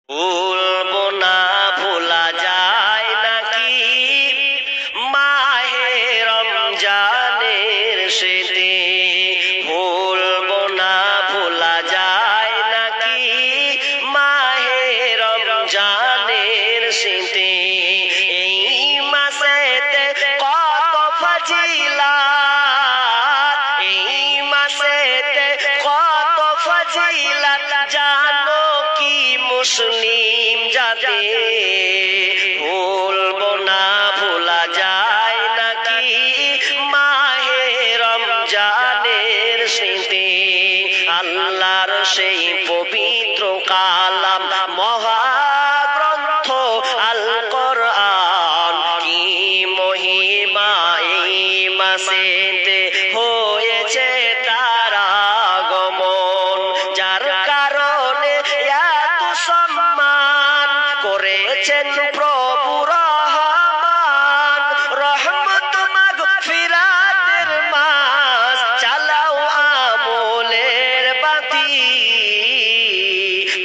ভুলবো না ভোলা যায় নাকি মাহে রমজানের স্মৃতি, ভুলবো না ভোলা যায় নাকি মাহে রমজানের স্মৃতি। এই মাসেতে কত ফজিলাত, এই মাসেতে কত ফজিলাত জানো কি মুসলিম জাতি, ভুলবো না ভোলা যায় নাকি মাহে রমজানের স্মৃতি। আল্লাহর সেই পবিত্র কালাম মহাগ্রন্থ আল কোরআন, কি মহিমা এই মাসেতে হয়েছে তার আগমন, যার কারণে এত সম্মান করেছেন প্রভু রহমান। রহমত মাগফিরাতের মাস, চালাও আমলের বাতি,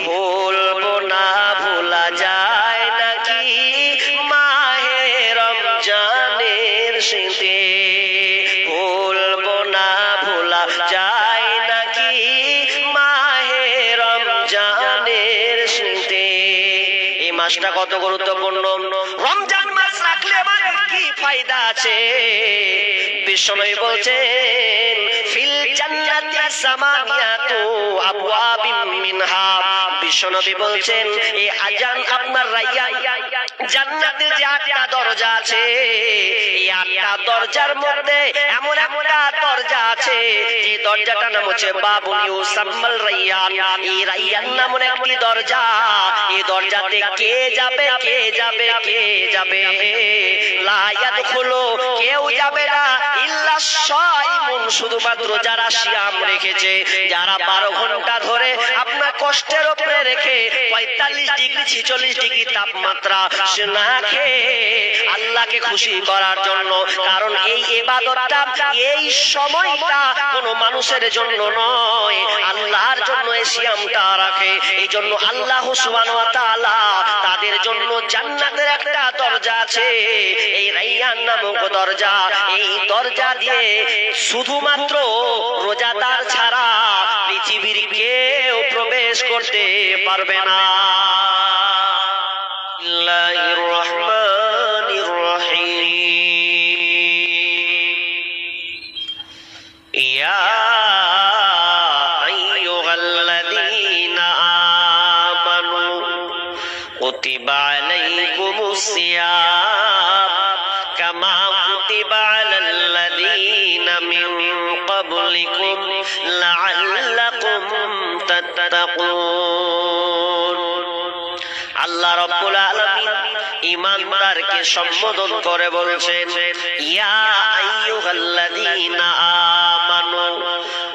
ভুলবো না ভোলা যায় নাকি মাহে রমজানের স্মৃতি, ভুলবো না ভোলা যায় নাকি মাহে রমজানের স্মৃতি। এই মাসটা কত গুরুত্বপূর্ণ। রমজান মাস রাখলে আমাদের কি ফায়দা আছে? বিশ্বনবী বলছেন ফিল জান্নাতি সামানিয়াতু আবওয়াবিন মিনহা, বিশ্বনবী বলছেন এই আজান আপনার রায়্যান, জান্নাতের যে 8টা দরজা আছে, এই 8টা দরজার মধ্যে এমন একটা দরজা আছে যে দরজাটার নাম হচ্ছে বাবুল ইউসাম্মাল রায়্যান। এই রায়্যান নামে একটি দরজা, এই দরজাতে কে যাবে কে যাবে কে যাবে, লা ইয়াদখুলু, কেউ যাবে না, ইল্লা সাইমুন, শুধুমাত্র যারা সিয়াম রেখেছে, যারা 12 ঘন্টা ধরে আপনার কষ্টের উপরে রেখে 45 ডিগ্রি 46 ডিগ্রি তাপমাত্রা না খেয়ে আল্লাহকে খুশি করার জন্য। কারণ এই ইবাদতটা, এই সময়টা কোনো মানুষের জন্য নয়, আল্লাহর জন্য এই সিয়ামটা রাখে। এই জন্য আল্লাহ সুবহানাহু ওয়া তাআলা তাদের জন্য জান্নাতের একটা দরজা আছে, এই রায়্যান নামক দরজা। এই দরজা দিয়ে শুধুমাত্র রোজাদার ছাড়া পৃথিবীর কেউ প্রবেশ করতে পারবে না। বিসমিল্লাহির রহমানির রহিম। ইয়া আইয়ুহাল্লাযীনা আমানু কুতিবা আলাইকুমুস সিয়াম কামা কুতিবা আলাল্লাযীনা মিন ক্বাবলিকুম লাআল্লাকুম তাত্তাকুন। আল্লাহ রাব্বুল আলামিন ঈমানদারকে সম্বোধন করে বলছেন ইয়া আইয়ুহাল্লাযীনা আমানু,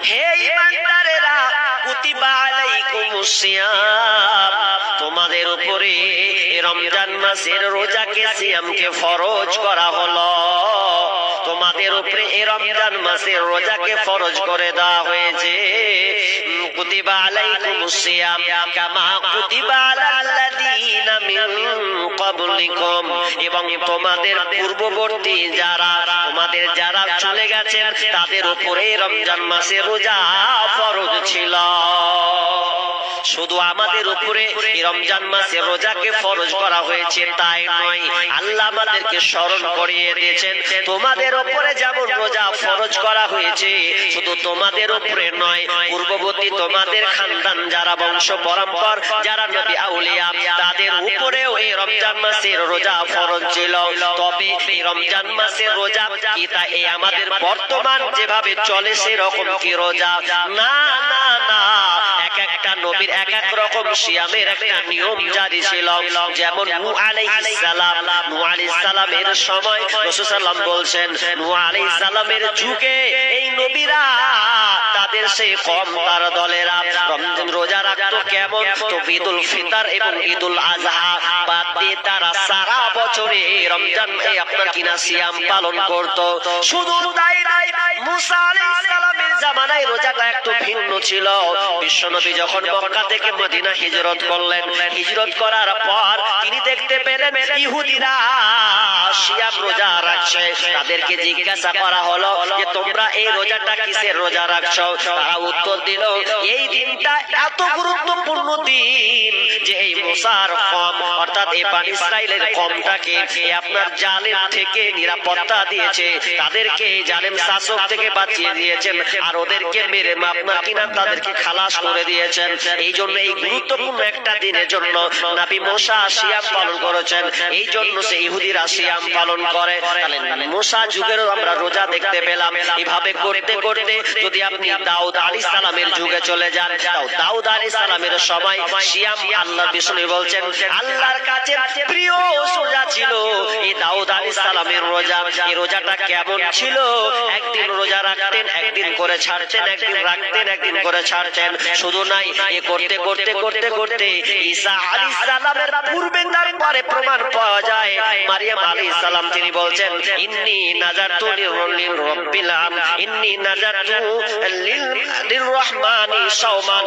হে ঈমানদারেরা, কুতিবা আলাইকুমুস সিয়াম, তোমাদের উপরে রমজান মাসের রোজাকে সিয়ামকে ফরজ করা হলো। তোমাদের উপরে এই রমজান মাসের রোজাকে ফরজ করে দেওয়া হয়েছে। কুতিবা আলাইকুমুস সিয়াম কামা কুতিবা আলাল্লাযীনা মিন ক্বাবলিকুম, এবং তোমাদের পূর্ববর্তী যারা, তোমাদের যারা চলে গেছেন তাদের উপরে রমজান মাসের রোজা ফরজ ছিল। শুধু আমাদের উপরে রমজান মাসে রোজাকে ফরজ করা হয়েছে তাই নয়, আল্লাহ আমাদেরকে স্মরণ করিয়ে দিয়েছেন তোমাদের উপরে যেমন রোজা ফরজ করা হয়েছে, শুধু তোমাদের উপরে নয়, পূর্ববর্তী তোমাদের খানদান যারা বংশ পরম্পর যারা নবী আউলিয়া তাদের উপরেও এই রমজান মাসের রোজা ফরজ ছিল। তবে এই রমজান মাসের রোজা কি তা এই আমাদের বর্তমান যেভাবে চলে সেরকম কি রোজা? না না না, এক একটা নবীর এক এক রকম সিয়ামের একটা নিয়ম জারি ছিল। যেমন নূহ আলাইহিস সালাম, নূহ আলাইহিস সালামের সময় রাসূল সাল্লাল্লাহু আলাইহি বলছেন নূহ আলাইহিস সালামের যুগে এই নবীরা তাদের সেই কম তার দলেরা রমজান রোজা রাখতো কেমন? তো ঈদুল ফিতর এবং ঈদুল আযহা বাদ দিয়ে তারা সারা বছরে রমজান আপনার কিনা সিয়াম পালন করত। শুধু তাই নাই, মুসা আলাইহিস সালামের জামানায় রোজাটা একটু ভিন্ন ছিল। বিশ্বনবী যখন মক্কা থেকে মদিনা হিজরত করলেন, হিজরত করার পর তিনি দেখতে পেলেন ইহুদিরা সিয়াম রোজা রাখছে। তাদেরকে জিজ্ঞাসা করা হলো যে তোমরা এই রোজাটা কিসের রোজা রাখছো? তারা উত্তর দিল, এই দিনটা এত গুরুত্বপূর্ণ দিন যে এই মুসার কওম অর্থাৎ এই বনি ইসরাইলের কওমটাকে আপনার জালেম থেকে নিরাপত্তা দিয়েছে, তাদেরকে জালেম শাসক থেকে বাঁচিয়ে দিয়েছেন, আর ওদেরকে মেরে আপনার কিনা তাদেরকে খালাস করে দিয়েছেন। এই জন্য এই গুরুত্বপূর্ণ একটা দিনের জন্য নবী মুসা সিয়াম পালন করেছেন। এই জন্য সে ইহুদিরা সিয়াম পালন করে। তাহলে মুসা যুগেরও আমরা রোজা দেখতে পেলাম। এভাবে করতে করতে যদি আপনি দাউদ আলাইহিস সালামের যুগে চলে যান, দাউদ আলাইহিস সালামের সময় সিয়াম আল্লাহর বিষ্ণু বলছেন আল্লাহর কাছে প্রিয় রোজা ছিল এই দাউদ আলাইহিস সালামের রোজা। এই রোজাটা কেমন ছিল? একদিন রোজা রাখতেন, একদিন করে ছাড়তেন, একদিন রাখতেন, একদিন করে ছাড়তেন। শুধু নাই, এ করতে করতে করতে করতে ঈসা আলাইহিস সালামের পূর্বে তারপরে প্রমাণ পাওয়া যায় মারিয়াম আলাইহিস সালাম তিনি বলছেন ইন্নী নাযারতু লির-রাব্বিল আলামিন, ইন্নী নাযারতু লির-রহমানি সাওমান।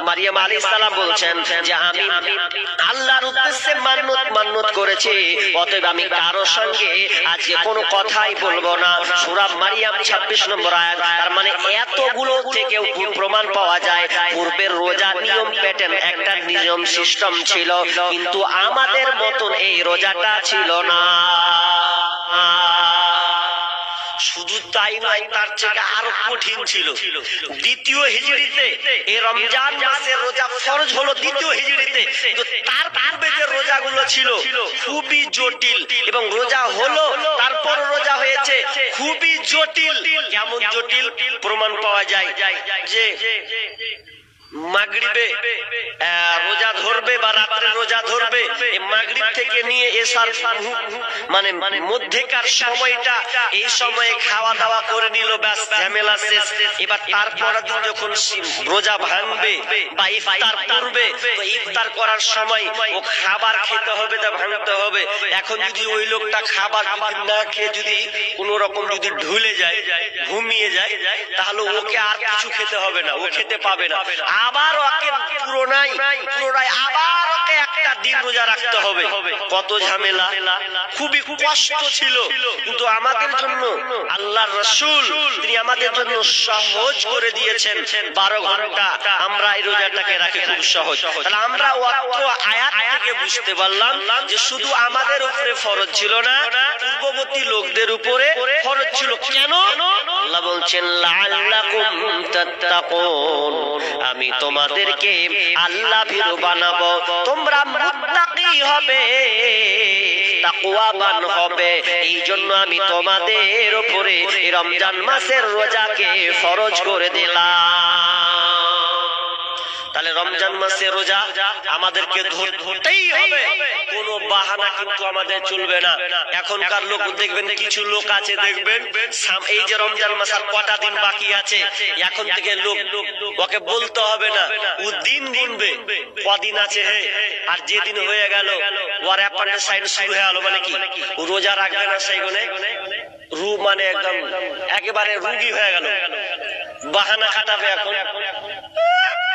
মারিয়াম আলাইহিস সালাম বলছেন যে আমি আল্লাহর উদ্দেশ্যে মান্নত করেছি, অতএব আমি কারো সঙ্গে আজকে কোনো কথাই বলবো না। সূরা মারিয়াম 26 নম্বর আয়াত। তার মানে এতগুলো থেকেও প্রমাণ পাওয়া যায় পূর্বের রোজা নিয়ম প্যাটার্ন একটা নিয়ম সিস্টেম ছিল, কিন্তু আমাদের মতন এই রোজাটা ছিল না। শুধু তাই নয়, তার থেকে আরো কঠিন ছিল। দ্বিতীয় হিজরিতে এই রমজান মাসের রোজা ফরজ হলো দ্বিতীয় হিজরিতে, কিন্তু তার পূর্বে যে রোজাগুলো ছিল খুবই জটিল, এবং রোজা হলো তারপর রোজা হয়েছে খুবই জটিল। কেমন জটিল? প্রমাণ পাওয়া যায় যে মাগরিবে রোজা ধরবে বা রাত্রে রোজা ধরবে, মাগরিব থেকে নিয়ে এশার মানে মধ্যেকার সময়টা, এই সময়ে খাওয়া দাওয়া করে নিল, ব্যাস ঝামেলা শেষ। এবার তারপর যখন রোজা ভাঙবে বা ইফতার করবে, তো ইফতার করার সময় ও খাবার খেতে হবে, তা ভাঙতে হবে। এখন যদি ওই লোকটা খাবার না খেয়ে যদি কোনো রকম যদি ঢুলে যায়, ঘুমিয়ে যায়, তাহলে ওকে আর কিছু খেতে হবে না, ও খেতে পাবে না। আবার ওকে পুরোনাই আবার ওকে একটা দিন রোজা রাখতে হবে। কত ঝামেলা, খুবই কষ্ট ছিল। কিন্তু আমাদের জন্য আল্লাহর রাসূল তিনি আমাদের জন্য সহজ করে দিয়েছেন। 12 ঘন্টা আমরা এই রোজাটাকে রাখি খুব সহজ। তাহলে আমরা ওয়াক্ত আয়াত থেকে বুঝতে পারলাম যে শুধু আমাদের উপরে ফরজ ছিল না, পূর্ববর্তী লোকদের উপরে ফরজ ছিল। কেন? আল্লাহ বলছেন লাআল্লাকুম তাত্তাকুন, আমি তোমাদেরকে আল্লাহ ভীরু বানাবো, তোমরা মুত্তাকি হবে, তাকওয়াবান হবে। এই জন্য আমি তোমাদের উপরে এই রমজান মাসের রোজাকে ফরজ করে দিলাম। তাহলে রমজান মাসের রোজা আমাদেরকে ধরতেই হবে, কোনো বাহানা কিন্তু আমাদের চলবে না। এখনকার লোক দেখবেন, কিছু লোক আছে দেখবেন এই যে রমজান মাস আর কটা দিন বাকি আছে, এখন থেকে লোক ওকে বলতে হবে না, ও দিন গুনবে কদিন আছে হে, আর যেদিন হয়ে গেল ওর অ্যাপেন্ডিসাইড শুরু হয়ে গেল, মানে কি ও রোজা রাখবে না, সেইগুলো রু মানে একদম একেবারে রোগী হয়ে গেল, বাহানা খাটাবে। এখন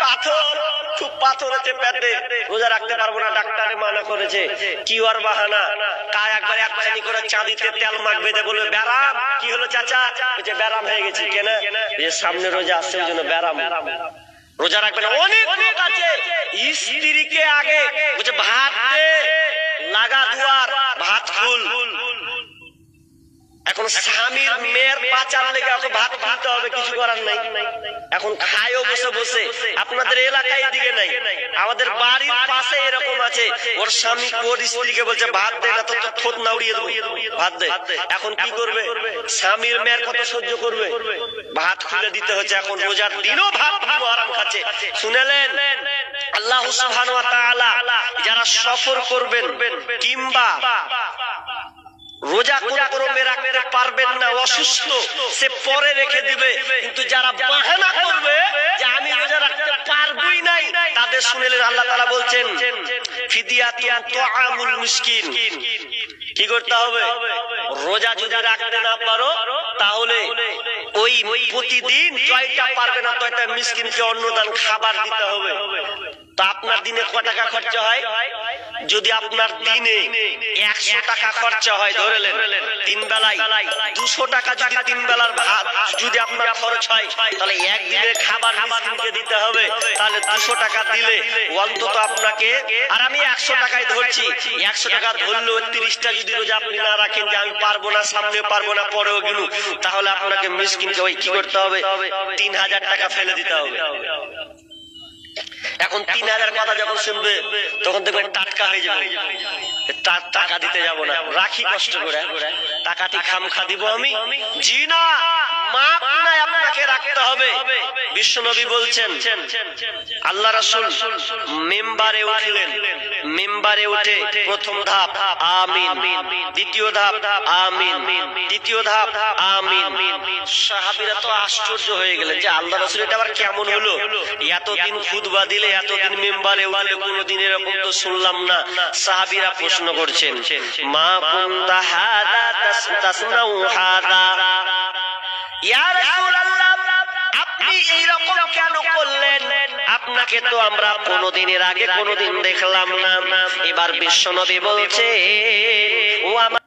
পাথর, খুব পাথর আছে পেটে, রোজা রাখতে পারবো না, ডাক্তারে মানা করেছে, কি ওর বাহানা? কা একবার একখানি করে চাঁদিতে তেল মাখবে, বলবে ব্যারাম। কি হলো চাচা? বলছে ব্যারাম হয়ে গেছি। কেন? যে সামনে রোজা আসছে ওই জন্য ব্যারাম। রোজা রাখবে না। অনেক লোক আছে স্ত্রীকে আগে বলছে ভাত দে, লাগা দুয়ার, ভাত ফুল। এখন স্বামীর মেয়ের বাঁচার লেগে ওকে ভাত খাইতে হবে, কিছু করার নাই। এখন খায়ও বসে বসে। আপনাদের এলাকায় দিকে নাই, আমাদের বাড়ির পাশে এরকম আছে, ওর স্বামী ওর স্ত্রীকে বলছে ভাত দে, না তো ঠোঁট না উড়িয়ে দেবো, ভাত দে। এখন কি করবে? স্বামীর মেয়ের কথা সহ্য করবে? ভাত খুলে দিতে হচ্ছে। এখন রোজার দিনও ভাত আরাম খাচ্ছে। শুনেলেন আল্লাহ সুবহানাহু ওয়া তাআলা যারা সফর করবেন কিংবা রোজা কোন ক্রমে রাখতে পারবেন না, অসুস্থ, সে পরে রেখে দিবে। কিন্তু যারা বাহানা করবে যে আমি রোজা রাখতে পারবই নাই, তাদের শুনেলেন আল্লাহ তাআলা বলছেন ফিদিয়াতুন তুআমুল মিসকিন। কি করতে হবে? রোজা যদি রাখতে না পারো তাহলে ওই প্রতিদিন জয়টা পারবে না তো একটা মিসকিনকে অন্নদান খাবার দিতে হবে। তা আপনার দিনে কত টাকা খরচা হয়? যদি আপনার দিনে 100 টাকা খরচা হয়, ধরেলেন তিন বেলায় 200 টাকা যদি তিন বেলার ভাত যদি আপনার খরচ হয়, তাহলে একদিনে খাবার মিসকিনকে দিতে হবে। তাহলে 200 টাকা দিলে অন্তত আপনাকে, আর আমি 100 টাকায় ধরছি, 100 টাকা ধরলেও 30টা যদি রোজা আপনি না রাখেন যে আমি পারবো না, সামনে পারবো না, পরেও গেলু, তাহলে আপনাকে মিসকিনকে ওই কি করতে হবে? 3000 টাকা ফেলে দিতে হবে। এখন 3000 কথা যখন শুনবে তখন দেখবেন টাটকা হয়ে যাবে, টাকা দিতে যাব না, রাখি কষ্ট করে, টাকাটি খামখা দিব আমি? জি না, মাপ নাই, আপনাকে রাখতে হবে। বিশ্বনবী বলছেন, আল্লাহ রাসূল মিম্বারে উঠলেন, মিম্বারে উঠে প্রথম ধাপ আমিন, দ্বিতীয় ধাপ আমিন, তৃতীয় ধাপ আমিন। সাহাবীরা তো আশ্চর্য হয়ে গেলেন যে আল্লাহ রাসূল এটা আবার কেমন হলো? এতদিন খুতবা দিলে, এতদিন মিম্বারে উঠলে কোনোদিন এরকম তো শুনলাম না। সাহাবীরা প্রশ্ন করছেন, মা কুনতা হাদা তাসনাউ হাদা, ইয়া রাসূলুল্লাহ আপনি এই রকম কেন করলেন? আপনাকে তো আমরা কোনদিনের আগে কোনদিন দেখলাম না। এবার বিশ্বনবী বলছে, ও আমার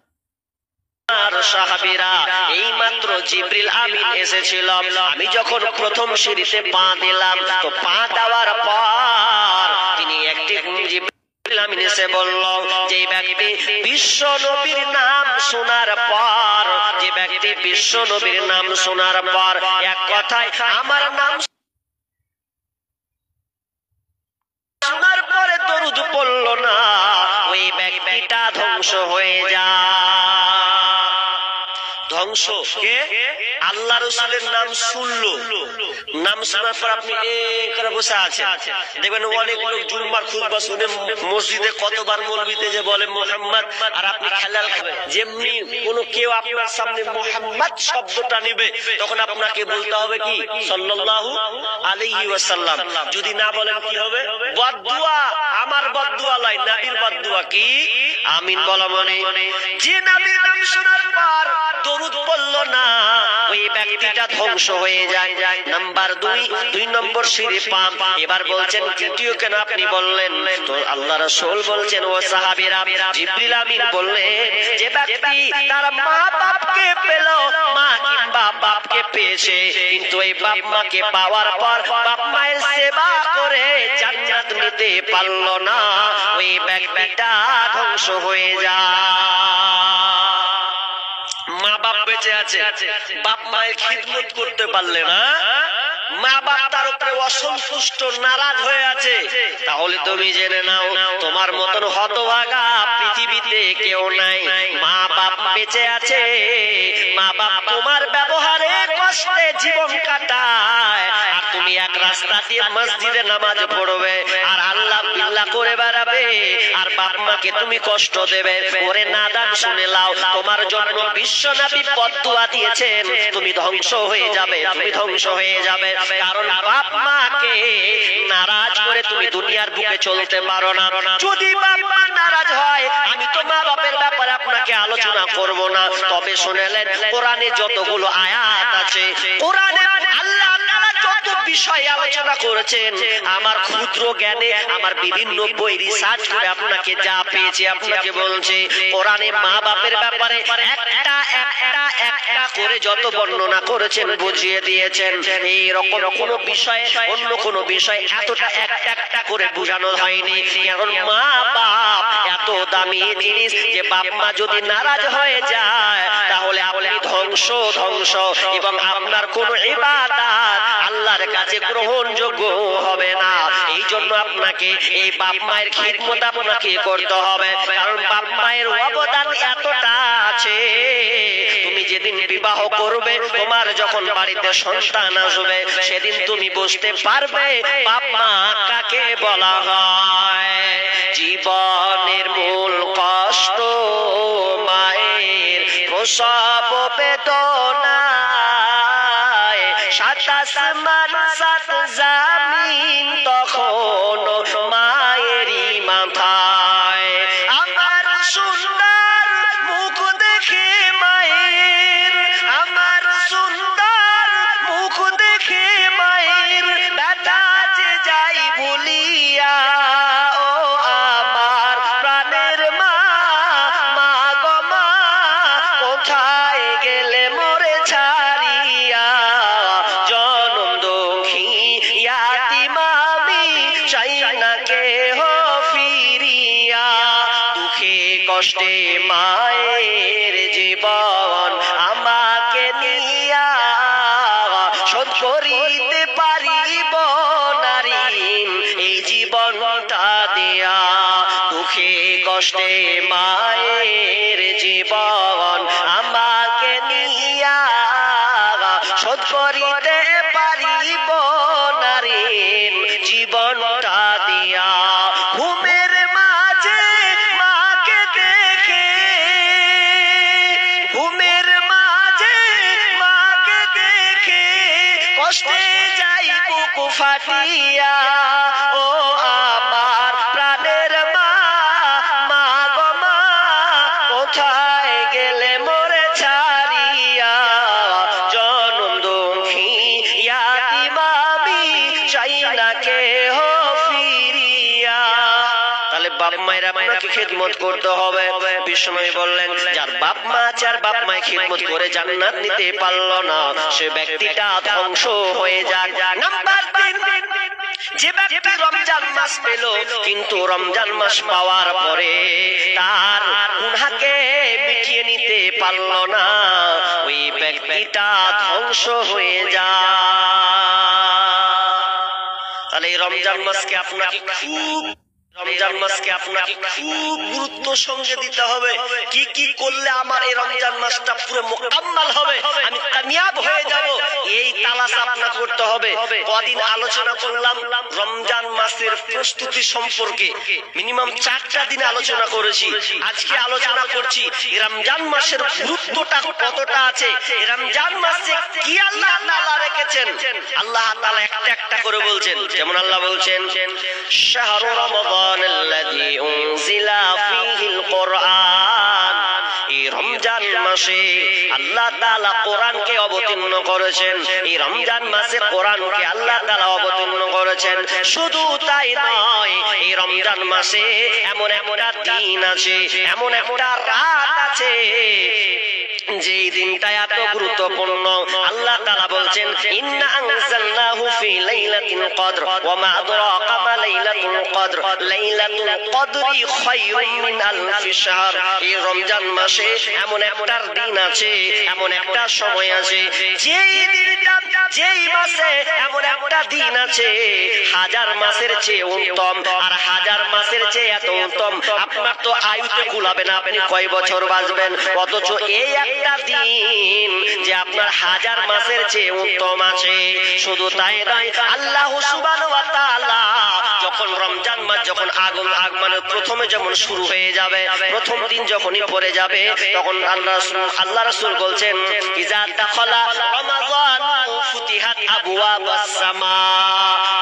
সাহাবীরা, এই মাত্র জিবরিল আমিন এসেছিল, আমি যখন প্রথম সিঁড়িতে পা দিলাম, তো পা দেওয়ার পর তিনি একটি জিবরিল আমিন এসে বলল, যে ব্যক্তি বিশ্ব নবীর নাম শোনার পর, যে ব্যক্তি বিশ্ব নবীর নাম শোনার পর এক কথায় আমার নাম শোনার পরে দরুদ পড়ল না, ওই ব্যক্তিটা ধ্বংস হয়ে যায়। ধ্বংস কে? আল্লাহ রাসূলের নাম শুনলো, নাম শোনার পর আপনি করে বসে আছেন, দেখবেন অনেক লোক জুম্মার খুতবা শুনে মসজিদে কতবার মৌলবীতে যে বলে মুহাম্মদ, আর আপনি খেলাল খাবেন। যেমনি কোন কেউ আপনার সামনে মুহাম্মদ শব্দটা নেবে, তখন আপনাকে বলতে হবে কি সাল্লাল্লাহু আলাইহি ওয়াসাল্লাম। যদি না বলেন কি হবে? বদদুয়া। আমার বদদুয়া লয়, নবীর বদদুয়া। কি? আমিন বলা মানে যে নবীর নাম শোনার পর দরুদ পড়ল না, ওই ব্যক্তিটা ধ্বংস হয়ে যায়। নাম্বার 2, 2 নম্বর সিঁড়ি পাম। এবার বলছেন তৃতীয় কেন আপনি বললেন? তো আল্লাহ রাসূল বলছেন, ও সাহাবীরা, জিবরিল আমিন বললেন, যে ব্যক্তি তার মা বাপকে পেল, মা কিংবা বাপকে পেয়েছে, কিন্তু এই বাপ মাকে পাওয়ার পর বাপ মায়ের সেবা করে জান্নাত নিতে পারল না, ওই ব্যক্তিটা ধ্বংস হয়ে যায়। মা বাপ বেঁচে আছে, বাপ মায়ের খিদমত করতে পারলে না, মা বাপ তার উপরে অসন্তুষ্ট, নারাজ হয়ে আছে, তাহলে তুমি জেনে নাও তোমার মতন হতভাগা পৃথিবীতে কেউ নাই। মা বাপ বেঁচে আছে, মা বাপ তোমার ব্যবহারে কষ্টে জীবন কাটায়, আর তুমি এক রাস্তা দিয়ে মসজিদে নামাজ পড়বে আর আল্লাহ বিল্লাহ করে বেড়াবে, আর বাপ মাকে তুমি কষ্ট দেবে। ওরে নাদান, শুনে লাও, তোমার জন্য বিশ্বনবী বদদুয়া দিয়েছেন, তুমি ধ্বংস হয়ে যাবে, তুমি ধ্বংস হয়ে যাবে। কারণ বাপ মাকে নারাজ করে তুমি দুনিয়ার বুকে চলতে পারো না। যদি বাপ মা নারাজ হয়, আমি তো মা বাপের ব্যাপারে আপনাকে আলোচনা করব না, তবে শুনেলেন কোরআনে যতগুলো আয়াত আছে, কোরআনে আল্লাহ যত বিষয় আলোচনা করেছেন, আমার ক্ষুদ্র জ্ঞানে, আমার বিভিন্ন বই রিসার্চ করে আপনাকে যা পেয়েছি আপনাকে বলছে, কোরআনে মা বাপের ব্যাপারে একটা একটা একটা করে যত বর্ণনা করেছেন, বুঝিয়ে দিয়েছেন। এই রকম কোন বিষয়ে অন্য কোন বিষয় এতটা একটা একটা করে বোঝানো হয়নি। কারণ মা বাপ এত দামি জিনিস যে বাপ মা যদি নারাজ হয়ে যায়, তাহলে আপনি ধ্বংস ধ্বংস, এবং আপনার কোন ইবাদত আল্লাহর কাছে গ্রহণযোগ্য হবে না। এই জন্য আপনাকে এই বাপ মায়ের খিদমত আপনাকে করতে হবে, কারণ বাপ মায়ের অবদান এতটা আছে। তুমি যেদিন বিবাহ করবে, তোমার যখন বাড়িতে সন্তান আসবে, সেদিন তুমি বুঝতে পারবে বাপ মা কাকে বলা হয়। জীবনের মূল কষ্ট মায়ের প্রসব বেদনায়, সাত আসমান সাত জমিন তখন মায়েরই মাথায়। আমার সুন্দর মুখ দেখে মায়ের, আমার কষ্টে মায়ের জীবন আমাকে নিয়া শোধ করিতে পারিব নারী এই জীবনটা দিয়া দুঃখে কষ্টে মায়ের জীবন আমাকে নিয়া শোধ করিতে পারিব নারী জীবনটা দিয়া ঘুমের মাঝে মাকে দেখে ঘুমের মাঝে মাকে দেখে কষ্টে যাই বুক ফাটিয়া ও আমার প্রাণের মা মা গো মা কোথায় গেলে মোরে ছাড়িয়া জনম দুঃখী ইয়াতিম আমি চাই না কেহ ফিরিয়া। তাহলে বাপ মায়ের আপনাকে খিদমত করতে হবে। বিষ্ণু বললেন যার বাপ মা আছে আর বাপ মায়ের খিদমত করে জান্নাত নিতে পারলো না সে ব্যক্তিটা ধ্বংস হয়ে যাক। নাম্বার 3, যে ব্যক্তি রমজান মাস পেল কিন্তু রমজান মাস পাওয়ার পরে তার গুনাহকে মিটিয়ে নিতে পারলো না ওই ব্যক্তিটা ধ্বংস হয়ে যায়। তাহলে এই রমজান মাসকে আপনাকে খুব গুরুত্ব সঙ্গে দিতে হবে। কি কি করলে আমার এই রমজান মাসটা পুরো মোকাম্মাল হবে, আমি কামিয়াব হয়ে যাব, এই তালাশ আপনাকে করতে হবে। কদিন আলোচনা করলাম রমজান মাসের প্রস্তুতি সম্পর্কে, মিনিমাম 4টা দিন আলোচনা করেছি। আজকে আলোচনা করছি রমজান মাসের গুরুত্বটা কতটা আছে, রমজান মাসে কি আল্লাহ তাআলা রেখেছেন। আল্লাহ তাআলা একটা একটা করে বলছেন। যেমন আল্লাহ বলছেন শাহরু রমাদান الذي أنزل فيه القرآن, এই রমজান মাসে আল্লাহ তাআলা কোরআনকে অবতীর্ণ করেছেন। এই রমজান মাসে কোরআনকে আল্লাহ তাআলা অবতীর্ণ করেছেন। শুধু তাই নয়, এই রমজান মাসে এমন একটা দিন আছে, এমন একটা রাত আছে যেই দিনটা এত গুরুত্বপূর্ণ। আল্লাহ তাআলা বলছেন ইন্না আনজালনাহু ফি লাইলাতিল কদর ওয়া মা আদরাকা মা লাইলাতুল কদর লাইলাতুল কদরি খায়রুম মিন আলফি শাহর। এই রমজান মাসে এমন একটা দিন আছে, এমন একটা সময় আছে, যেই দিনটা যেই মাসে এমন একটা দিন আছে হাজার মাসের চেয়ে উত্তম, আর হাজার মাসের চেয়ে এত উত্তম আপনার তো আয়ুতে কুলাবে না, আপনি কয় বছর বাঁচবেন। অথচ এই একটা দিন যে আপনার হাজার মাসের চেয়ে উত্তম আছে। শুধু তাই নয়, আল্লাহ সুবহানাহু ওয়া তাআলা যখন রমজান মাস যখন আগমনের প্রথমে যেমন শুরু হয়ে যাবে, প্রথম দিন যখনই পড়ে যাবে তখন আল্লাহ রাসূল বলছেন ইজা দাখালা রমাদান ফুতিহাত আবওয়াবুস সামা।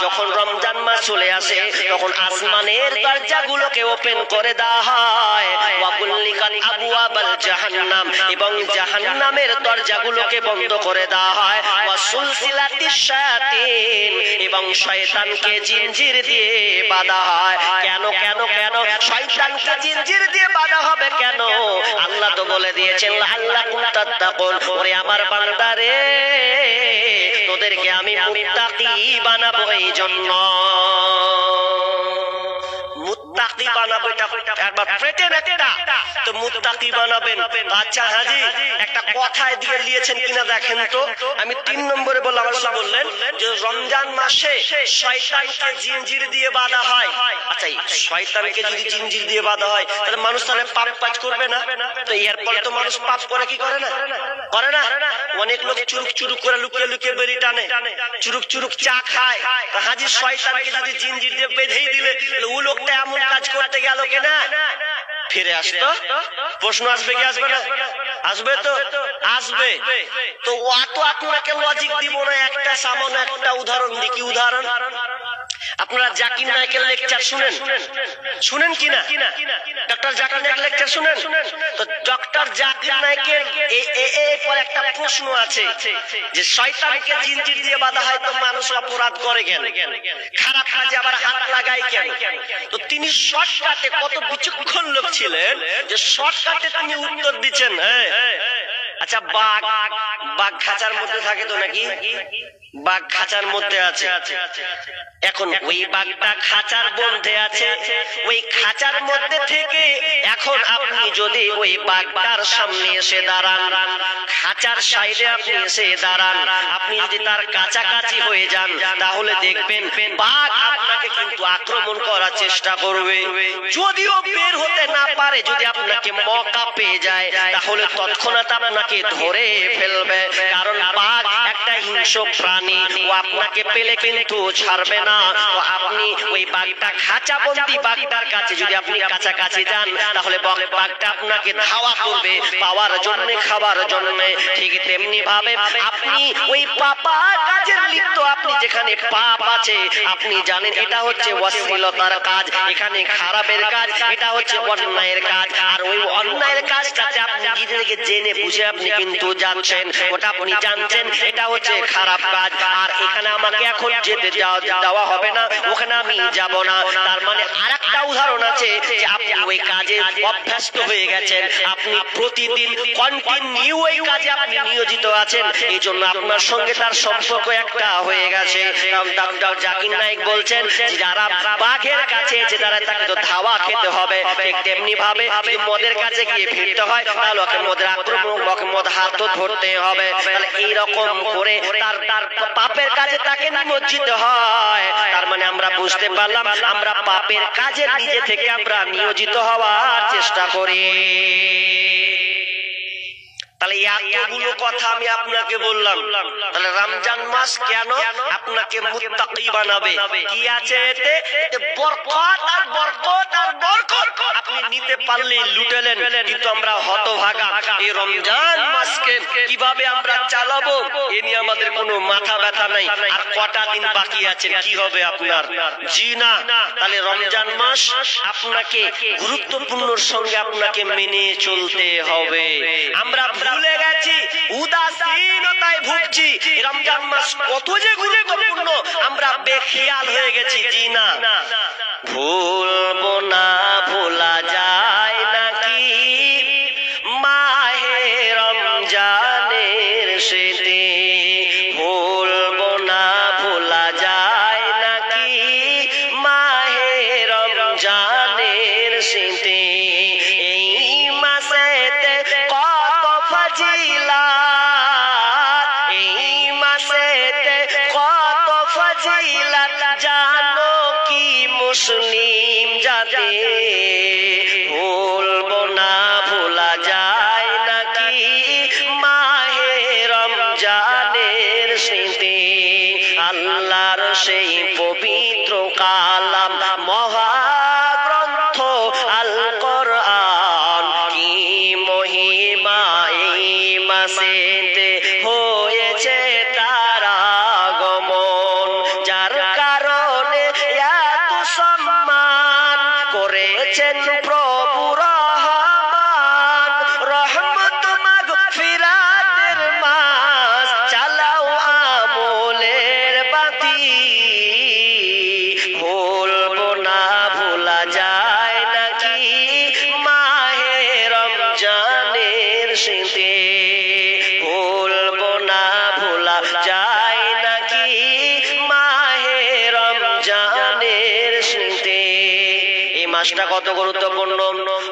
যখন রমজান মাস চলে আসে তখন আসমানের দরজাগুলোকে ওপেন করে দেওয়া হয়। ওয়া কুল্লিকাত আবওয়াবাল জাহান্নাম, এবং জাহান্নামের দরজাগুলোকে বন্ধ করে দেওয়া হয়। ওয়া সুলসিলাতিশ শায়াতিন, এবং শয়তানকে জিনজির দিয়ে বাঁধা হয়। কেন কেন কেন শয়তানকে জিনজির দিয়ে বাঁধা হবে কেন? আল্লাহ তো বলে দিয়েছেন লাআল্লাকুম তাত্তাকুন, ওরে আমার বান্দারে তোদেরকে আমি মুত্তাকি বানাবো। এই জন্য মুত্তাকি বানাবো, এটা একবার পেটে একটা তো মুত্তাকি বানাবেন। আচ্ছা হাজি একটা কথায় দিয়ে নিয়েছেন কিনা দেখেন তো। আমি 3 নম্বরে বললাম, আল্লাহ বললেন যে রমজান মাসে শয়তানকে জিনজির দিয়ে বাঁধা হয়। আচ্ছা এই শয়তানকে যদি জিনজির দিয়ে বাঁধা হয় তাহলে মানুষ তাহলে পাপ কাজ করবে না? তো এরপর তো মানুষ পাপ করে কি করে না? করে না? অনেক লোক চুরুক চুরুক করে লুকিয়ে লুকিয়ে বেরি টানে, চুরুক চুরুক চা খায়। হাজি শয়তানকে যদি জিনজির দিয়ে বেঁধেই দিলে ও লোকটা এমন কাজ করতে গেল কিনা ফিরে আসতো? প্রশ্ন আসবে কি আসবে না? আসবে তো আসবে। তো অত আপনাকে লজিক দিব না, একটা সামান্য একটা উদাহরণ দিই। কি উদাহরণ? আপনারা জাকির নায়েকের লেকচার শুনেন? শুনেন কিনা? ডক্টর জাকির নায়েক লেকচার শুনেন? তো ডক্টর জাকির নায়েকের এরপর একটা প্রশ্ন আছে যে শয়তানকে জিনজির দিয়ে বাঁধা হয় তো মানুষ অপরাধ করে কেন, খারাপ কাজে আবার হাত লাগায় কেন? তো তিনি শর্টকাটে, কত বিচক্ষণ লোক ছিলেন যে শর্টকাটে তিনি উত্তর দিচ্ছেন। আচ্ছা বাঘ বাঘ খাঁচার মধ্যে থাকে তো নাকি? বাঘ খাঁচার মধ্যে আছে। এখন ওই বাঘটা খাঁচার মধ্যে আছে, ওই খাঁচার মধ্যে থেকে এখন আপনি যদি ওই বাঘটার সামনে এসে দাঁড়ান, খাঁচার সাইডে আপনি এসে দাঁড়ান, আপনি যদি তার কাছাকাছি হয়ে যান তাহলে দেখবেন বাঘ আপনাকে কিন্তু আক্রমণ করার চেষ্টা করবে। যদিও বের হতে না পারে, যদি আপনাকে মৌকা পেয়ে যায় তাহলে তৎক্ষণাৎ আপনাকে ধরে ফেলবে, কারণ বাঘ একটা হিংস্র প্রাণী, ও আপনাকে পেলে কিন্তু ছাড়বে না। তো আপনি ওই বাঘটা খাঁচাবন্দি বাঘটার কাছে যদি আপনি কাছাকাছি যান তাহলে বাঘটা আপনাকে ধাওয়া করবে পাওয়ার জন্য, খাবার জন্য। ঠিক তেমনি ভাবে আপনি ওই পাপা কাজের লিপ্ত, আপনি যেখানে পাপ আছে আপনি জানেন এটা হচ্ছে অশ্লীলতার কাজ, এখানে খারাপের কাজ, এটা হচ্ছে অন্যায়ের কাজ, আর ওই অন্যায়ের কাজটাতে আপনি নিজেকে জেনে বুঝে আপনি কিন্তু যাচ্ছেন, ওটা আপনি জানছেন এটা হচ্ছে খারাপ কাজ, আর এখানে আমাকে এখন যেতে দেওয়া হবে না, ওখানে আমি যাব না। তার মানে আরেকটা উদাহরণ আছে যে আপনি ওই কাজে অভ্যস্ত হয়ে গেছেন, আপনি প্রতিদিন কন্টিনিউ ওই কাজে আপনি নিয়োজিত আছেন, এই জন্য আপনার সঙ্গে তার সম্পর্ক একটা হয়ে গেছে। ডক্টর জাকির নায়েক বলছেন যারা বাঘের কাছে এসে তারা তাকে তো ধাওয়া খেতে হবে, ঠিক তেমনি ভাবে যদি মদের কাছে গিয়ে ফিরতে হয় তাহলে ওকে মদের আক্রমণ, ওকে মদ হাত ধরতে হবে। তাহলে এইরকম করে তার পাপের কাজে তাকে নিমজ্জিত হয়। তার মানে আমরা বুঝতে পারলাম আমরা পাপের কাজে নিজে থেকে আমরা নিয়োজিত হওয়ার চেষ্টা করি। তাহলে এতগুলো কথা আমি আপনাকে বললাম, তাহলে রমজান মাস কেন আপনাকে মুত্তাকি বানাবে? কি আছে এতে? বরকত আর বরকত আর বরকত। আপনি নিতে পারলে লুটেলেন, কিন্তু আমরা হতভাগা। এই রমজান মাসকে কিভাবে আমরা চালাবো এ নিয়ে আমাদের কোনো মাথা ব্যথা নাই। আর কটা দিন বাকি আছে, কি হবে আপনার? জি না। তাহলে রমজান মাস আপনাকে গুরুত্বপূর্ণর সঙ্গে আপনাকে মেনে চলতে হবে। আমরা ভুলে গেছি, উদাসীনতায় ভুগছি। রমজান মাস কত যে গুরুত্বপূর্ণ আমরা বেখেয়াল হয়ে গেছি। জি না, ভুলবো না, ভোলা যায় নাকি মাহে রমজানের স্মৃতি? ভুলবো না, ভোলা যায় নাকি মাহে রমজানের স্মৃতি? এই মাসেতে কত ফজিলাত, এই মাসেতে কত ফজিলাত জানো কি মুসলিম জাতি? ভুলবো না, ভোলা যায় নাকি মাহে রমজানের স্মৃতি? আল্লাহর সেই পবিত্র কালাম মহাগ্রন্থ আল কোরআন, কি মহিমা এই মাসেতে হয়েছে তার আগমন, যার কারণে এত সম্মান করেছেন প্রভু রহমান। রহমত মাগফিরাতের মাস, চালাও আমলের বাতি। ভুলবো না, ভোলা যায় নাকি মাহে রমজানের স্মৃতি? ভুলবো না, ভোলা যায় নাকি মাহে রমজানের স্মৃতি? এই মাসটা কত গুরুত্বপূর্ণ।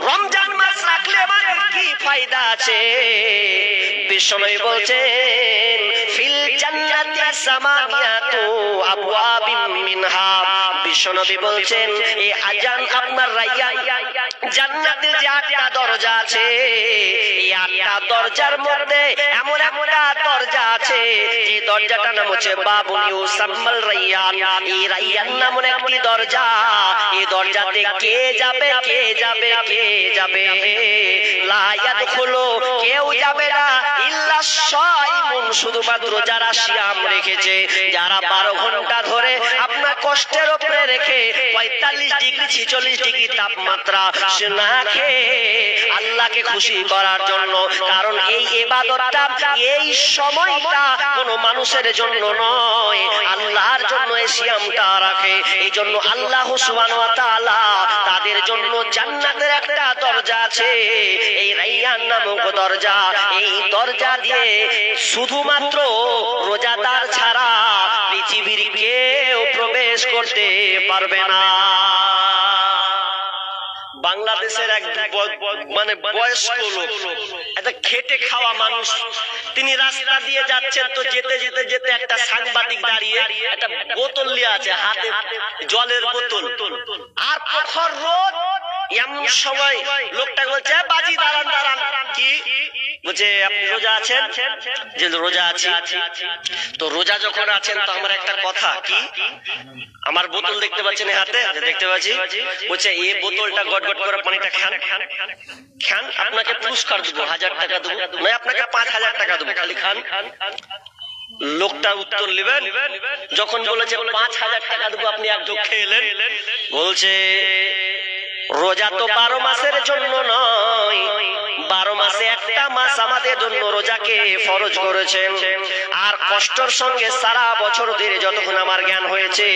রমজান মাস রাখলে আমাদের কি ফায়দা আছে? বিশ্বনবী বলছেন ফিল জান্নাতি সামানিয়াতু আবওয়াবিন মিনহা। বিশ্বনবী বলছেন এই আজান আপনার রায়্যান, জান্নাতের যে 8টা দরজা আছে, এই 8টা দরজার মধ্যে এমন একটা দরজা আছে যে দরজাটার নাম হচ্ছে বাবুল ইউসাম্মাল রায়্যান। এই রায়্যান নামে একটি দরজা, এই দরজাতে কে যাবে, কে যাবে, কে যাবে? লা ইয়াদখুলু, কেউ যাবে না, ইল্লা সাইমুন, শুধুমাত্র যারা সিয়াম রেখেছে, যারা 12 ঘন্টা ধরে আপনার কষ্টের উপরে রেখে 45 ডিগ্রি 46 ডিগ্রি তাপমাত্রা না খেয়ে আল্লাহকে খুশি করার জন্য। কারণ এই ইবাদতটা, এই সময়টা কোনো মানুষের জন্য নয়, আল্লাহর জন্য এই সিয়ামটা রাখে। এই জন্য আল্লাহ সুবহানাহু ওয়া তাআলা তাদের জন্য জান্নাতের একটা দরজা আছে, এই রাইয়ান নামক দরজা। এই দরজা দিয়ে শুধুমাত্র রোজাদার ছাড়া পৃথিবীর কেউ প্রবেশ করতে পারবে না। বাংলাদেশের এক মানে বয়স্ক লোক, একটা খেটে খাওয়া মানুষ, তিনি রাস্তা দিয়ে যাচ্ছেন, তো যেতে যেতে যেতে একটা সাংবাদিক দাঁড়িয়ে একটা বোতল নিয়ে আছে হাতে, জলের বোতল, আর প্রখর রোদ। এমন সময় লোকটা বলছে, বাজি দাঁড়ান দাঁড়ান। কি বলছে, আপনি রোজা আছেন? যে রোজা আছি। তো রোজা যখন আছেন তো আমার একটা কথা, কি আমার বোতল দেখতে পাচ্ছেন হাতে? দেখতে পাচ্ছি। বলছে, এই বোতলটা গটগট করে পানিটা খান, খান, আপনাকে পুরস্কার দেবো, 1000 টাকা দেবো, নয় আপনাকে 5000 টাকা দেবো, খালি খান। লোকটা উত্তর নেবেন, যখন বলেছে 5000 টাকা দেবো, আপনি এক ঢোক খেলেন। বলছে, রোজা তো 12 মাসের জন্য নয়, 12 মাসে একটা মাস আমাদের জন্য রোজাকে ফরজ করেছেন। আর কষ্টের সঙ্গে সারা বছর ধরে যতক্ষণ আমার জ্ঞান হয়েছে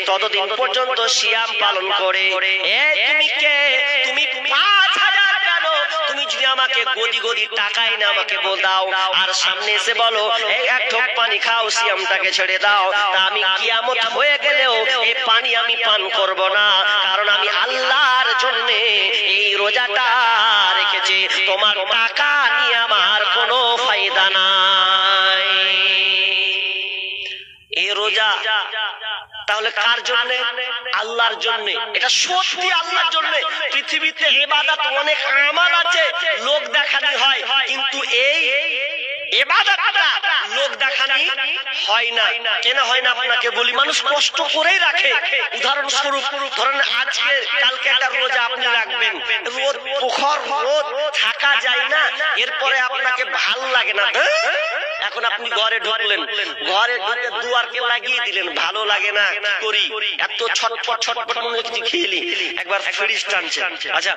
ততদিন পর্যন্ত সিয়াম পালন করে। তুমি কে? তুমি 5000 কেন? তুমি যদি আমাকে গদি গদি টাকাই না আমাকে বল দাও, আর সামনে এসে বলো এক ঢোক পানি খাও, সিয়ামটাকে ছেড়ে দাও, তা আমি কিয়ামত হয়ে গেলেও এই পানি আমি পান করব না, কারণ আমি আল্লাহর জন্য এই রোজাটা রেখেছি। তোমার টাকা নিয়ে আমার কোনো ফায়দা নাই। এই রোজা তাহলে কার জন্য? আল্লাহর জন্য। এটা সত্যি আল্লাহর জন্য। পৃথিবীতে ইবাদত অনেক আমাল আছে, লোক দেখানি হয়, কিন্তু এই ইবাদতটা লোক দেখানি হয় না। কেন হয় না আপনাকে বলি, মানুষ কষ্ট করেই রাখে। উদাহরণস্বরূপ ধরেন আজকে কালকে একটা রোজা আপনি রাখবেন, রোদ প্রখর রোদ, থাকা যায় না, এরপরে আপনাকে ভালো লাগে না। এখন আপনি ঘরে ঢুকলেন, ঘরে ঢুকে দুয়ারকে লাগিয়ে দিলেন, ভালো লাগে না, কি করি, এত ছটফট ছটফট মনে কিছু খেলি, একবার ফ্রিজ টানছে। আচ্ছা,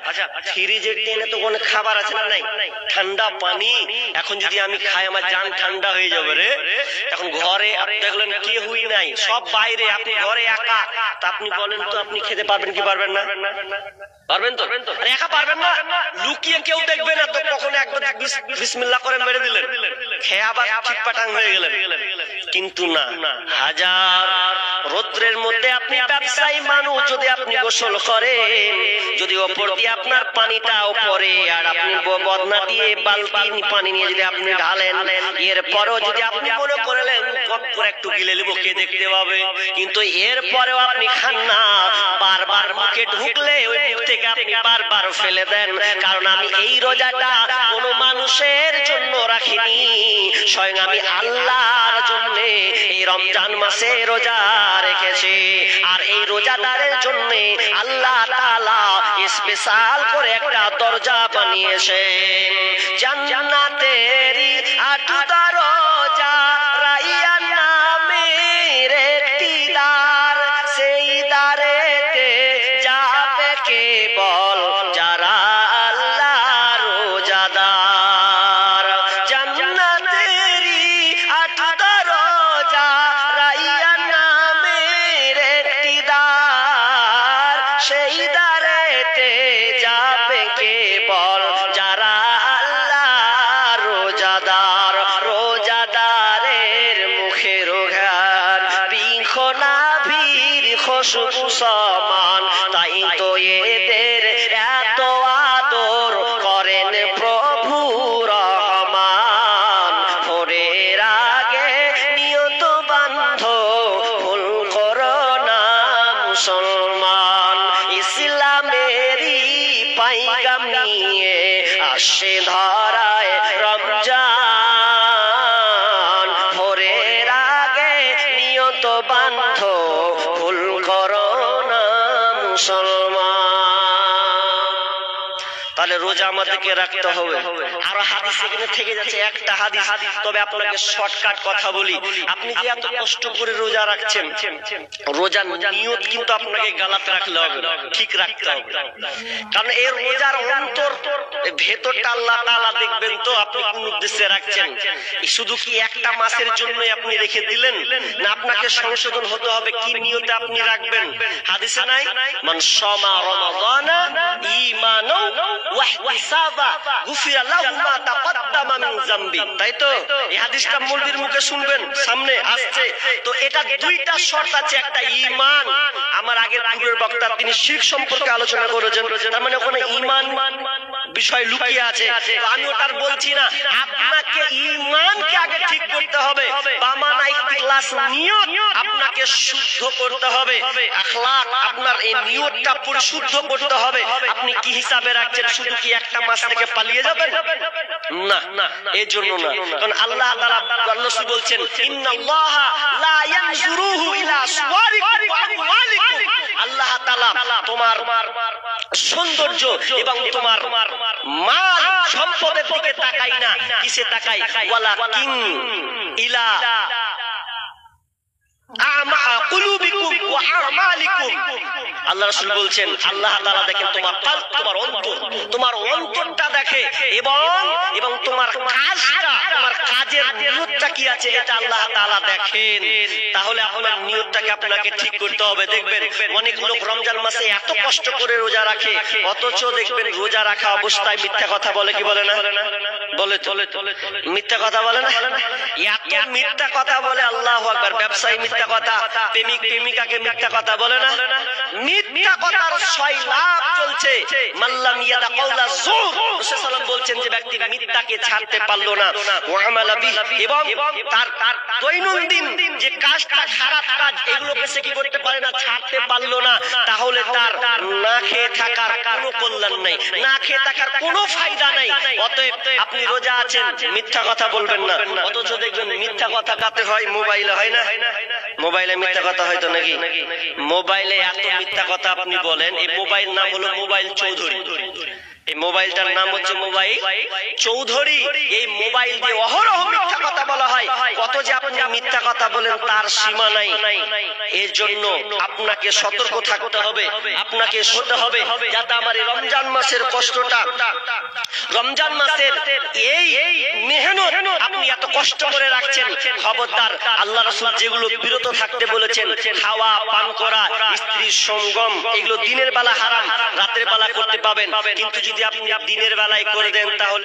ফ্রিজে টেনে তো অনেক খাবার আছে না, নাই ঠান্ডা পানি, এখন যদি আমি খাই আমার জান ঠান্ডা হয়ে যাবে রে। এখন ঘরে দেখলেন কেউই নাই, সব বাইরে, আপনি ঘরে একা, তা আপনি বলেন তো আপনি খেতে পারবেন কি পারবেন না? পারবেন তো? একা পারবেন না, লুকিয়ে কেউ দেখবে না, তো কখনো একবার বিসমিল্লাহ করে মেরে দিলেন, খেয়ে আবার চিটপাটাং হয়ে গেলেন। কিন্তু না, হাজার রৌদ্রের মধ্যে আপনি ব্যবসায়ী মানুষ, যদি আপনি গোসল করেন, যদি ওপর দিয়ে আপনার পানিটা ওপরে, আর আপনি বদনা দিয়ে বালতি পানি নিয়ে যদি আপনি ঢালেন, এরপরেও যদি আপনি মনে করলেন কপ করে একটু গিলে নেবো, কে দেখতে পাবে, কিন্তু এরপরেও আপনি খান না, বারবার মুখে ঢুকলে ওই মুখ থেকে আপনি বারবার ফেলে দেন। কারণ আমি এই রোজাটা কোনো মানুষের জন্য রাখিনি, স্বয়ং আমি আল্লাহর জন্য এই রমজান মাসে রোজা রেখেছি। আর এই রোজাদারের জন্য আল্লাহ তাআলা স্পেশাল করে একটা দরজা বানিয়েছেন, জান্নাতেরই 8 দরজা, রাইয়ান নামের একটি দ্বার, সেই দ্বারেতে যাবে কেবল যারা আল্লাহর রোজাদার। জান্নাতেরই 8 দরজা, রাইয়ান নামের একটি দ্বার, সেই দ্বারেতে যাবে কেবল যারা আল্লাহর রোজাদার। রোজাদারের মুখের ঘ্রাণ বৃক্ষ নাভির খুশবু সমান, তাই তো এদের এত আদর করেন প্রভু রহমান। ভোরের আগে নিয়ত বান্ধ, ভুল করো না মুসলমান। ইসলামেরই পাইগাম নিয়ে আসে ধরায় রমজান। ভোরের আগে নিয়ত বান্ধ, ভুল করো না মুসলমান। তাহলে রোজা আমাদেরকে রাখতে হবে। আরো হাদিস এখানে থেকে যাচ্ছে, একটা হাদিস, তবে আপনাকে শর্টকাট কথা বলি। আপনি যে এত কষ্ট করে রোজা রাখছেন, রোজার নিয়ত কিন্তু আপনাকে গালাতে রাখলে হবে, ঠিক রাখতে হবে। কারণ এই রোজার অন্তর ভেতরটা আল্লাহ তাআলা দেখবেন তো আপনি কোন উদ্দেশ্যে রাখছেন। শুধু কি একটা মাসের জন্য আপনি রেখে দিলেন, না আপনাকে সংশোধন হতে হবে কি নিয়তে আপনি রাখবেন। হাদিসে নাই মান শামা রমাদানা ঈমানাও ওয়া ইহতিসাবা গুফিরা লাহু মা তাকদ্দামা মিন যামবি। তাই তো এই হাদিসটা মুলবির মুখে শুনবেন, সামনে আসছে। তো এটা দুইটা শর্ত আছে, একটা ঈমান। আমার আগের পূর্বের বক্তা তিনি শিরক সম্পর্কে আলোচনা করেছেন, তার মানে ওখানে ঈমান বিষয় লুকিয়ে আছে। আমি ওটার বলছি না, আপনাকে ঈমানকে আগে ঠিক করতে হবে, বামানা ইখলাস নিয়ত আপনাকে শুদ্ধ করতে হবে, আখলাক আপনার এই নিয়তটা পরিশুদ্ধ করতে হবে। আপনি কি হিসাবে রাখছেন, শুধু কি একটা মাস থেকে পালিয়ে যাবেন? না, এই জন্য না। কারণ আল্লাহ তাআলা রাসূল বলছেন ইন্নাল্লাহা লা ইয়ানজুরুহু ইলা সুওয়ারিকুম ওয়া আমওয়ালিকুম। আল্লাহ তাআলা তোমার সৌন্দর্য এবং তোমার মাল সম্পদের দিকে তাকাই না, কিসে তাকাই? ওয়ালাকিন ইলা কুলুবিকুম ওয়া আমালিকুম। আল্লাহ রাসূল বলছেন আল্লাহ তাআলা দেখেন তোমার কলব, তোমার অন্তর, তোমার অন্তরটা দেখে, এবং তোমার কাজটা, তোমার কাজের নিয়তটা কি আছে এটা আল্লাহ তাআলা দেখেন। তাহলে আপনার নিয়তটাকে আপনাকে ঠিক করতে হবে। দেখবেন অনেক লোক রমজান মাসে এত কষ্ট করে রোজা রাখে, অথচ দেখবেন রোজা রাখা অবস্থায় মিথ্যা কথা বলে, কি বলে না? বলে তো, মিথ্যা কথা বলে না? এত মিথ্যা কথা বলে, আল্লাহু আকবার। ব্যবসায়ী মিথ্যা কথা, প্রেমিক প্রেমিকাকে মিথ্যা কথা বলে না? মিথ্যা কথার 6 লাখ চলছে। মাল্লাম ইয়াদা কাওলা যুর, রাসূল সাল্লাল্লাহু আলাইহি ওয়াসাল্লাম বলছেন যে ব্যক্তি মিথ্যাকে ছাড়তে পারলো না, ওয়া আমালা বিহি, এবং তার দৈনন্দিন যে কাজটা, খারাপ কাজ, এগুলোকে সে কি করতে পারে না, ছাড়তে পারলো না, তাহলে তার না খেয়ে থাকার কোনো কল্যাণ নাই, না খেয়ে থাকার কোনো ফায়দা নাই। অতএব আপনি রোজা আছেন, মিথ্যা কথা বলবেন না। অথচ দেখবেন মিথ্যা কথা কাতে হয়, মোবাইলে হয় না? মোবাইলে মিথ্যা কথা হয়তো নাকি? মোবাইলে এত মিথ্যা কথা আপনি বলেন। এই মোবাইল নাম হলো মোবাইল চৌধুরী। এই মোবাইলটার নাম হচ্ছে মোবাইল চৌধুরী। এই মোবাইল দিয়ে অহরহ মিথ্যা কথা বলা হয়। কত যে আপনি মিথ্যা কথা বলেন তার সীমা নাই। এর জন্য আপনাকে সতর্ক থাকতে হবে, আপনাকে হতে হবে, যাতে আমার এই রমজান মাসের কষ্টটা, রমজান মাসের এই মেহনত আপনি এত কষ্ট করে রাখছেন, খবরদার আল্লাহ রাসূল যেগুলো বিরত থাকতে বলেছেন, খাওয়া পান করা, স্ত্রীর সঙ্গম, এগুলো দিনের বেলা হারাম, রাতের বেলা করতে পাবেন। কিন্তু যদি আপনি দিনের বেলায় করে দেন তাহলে